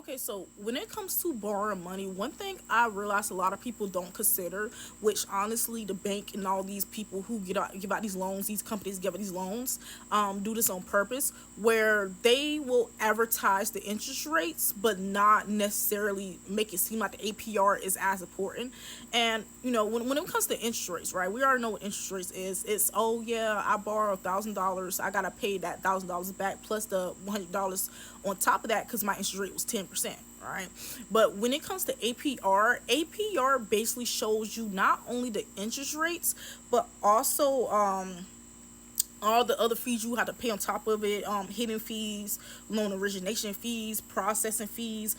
Okay, so when it comes to borrowing money, one thing I realize a lot of people don't consider, which honestly the bank and all these people who give out these loans, these companies give out these loans, do this on purpose, where they will advertise the interest rates, but not necessarily make it seem like the APR is as important. And when it comes to interest rates, right? We already know what interest rates is. It's, oh yeah, I borrow $1,000, I gotta pay that $1,000 back plus the $100 on top of that because my interest rate was 10%. Right, but when it comes to APR basically shows you not only the interest rates, but also all the other fees you have to pay on top of it, hidden fees, loan origination fees, processing fees,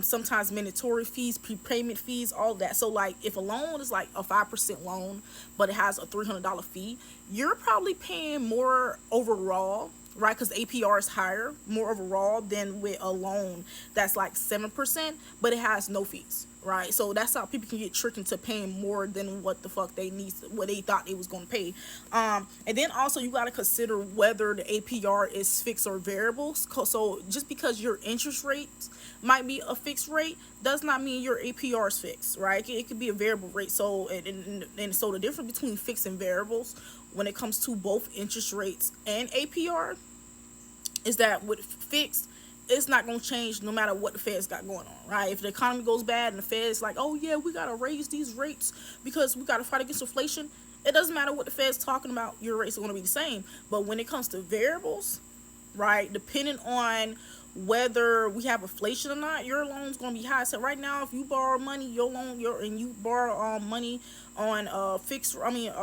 sometimes mandatory fees, prepayment fees, all that. So like if a loan is like a 5% loan but it has a $300 fee, you're probably paying more overall, right? Because the APR is higher, more overall than with a loan that's like 7%, but it has no fees, right? So that's how people can get tricked into paying more than what the fuck they need, what they thought they was going to pay. And then also you got to consider whether the APR is fixed or variable. So just because your interest rate might be a fixed rate does not mean your APR is fixed, right? It could be a variable rate. So and so the difference between fixed and variables when it comes to both interest rates and APR is that with fixed, it's not going to change no matter what the Fed's got going on, right? If the economy goes bad and the Fed's like, oh yeah, we got to raise these rates because we got to fight against inflation, it doesn't matter what the Fed's talking about, your rates are going to be the same. But when it comes to variables, right, depending on whether we have inflation or not, your loan's gonna be high. So right now, if you borrow money, and you borrow money on a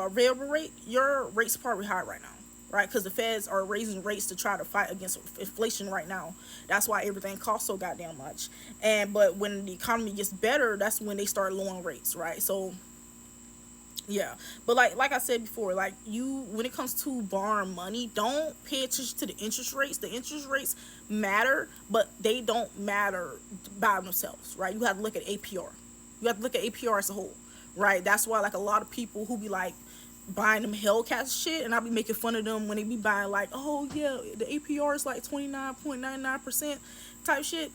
variable rate, your rate's probably high right now, right? Because the Feds are raising rates to try to fight against inflation right now. That's why everything costs so goddamn much. But when the economy gets better, that's when they start lowering rates, right? So yeah, but like I said before, like you when it comes to borrowing money, don't pay attention to the interest rates. The interest rates matter, but they don't matter by themselves, right? You have to look at APR. You have to look at APR as a whole, right? That's why like a lot of people who be like buying them Hellcat shit, and I'll be making fun of them when they be buying like, oh yeah, the APR is like 29.99% type shit.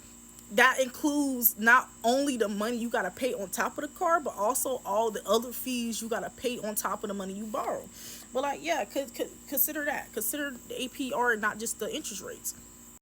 That includes not only the money you gotta pay on top of the car, but also all the other fees you gotta pay on top of the money you borrow. But like, yeah, consider that. Consider the APR, not just the interest rates.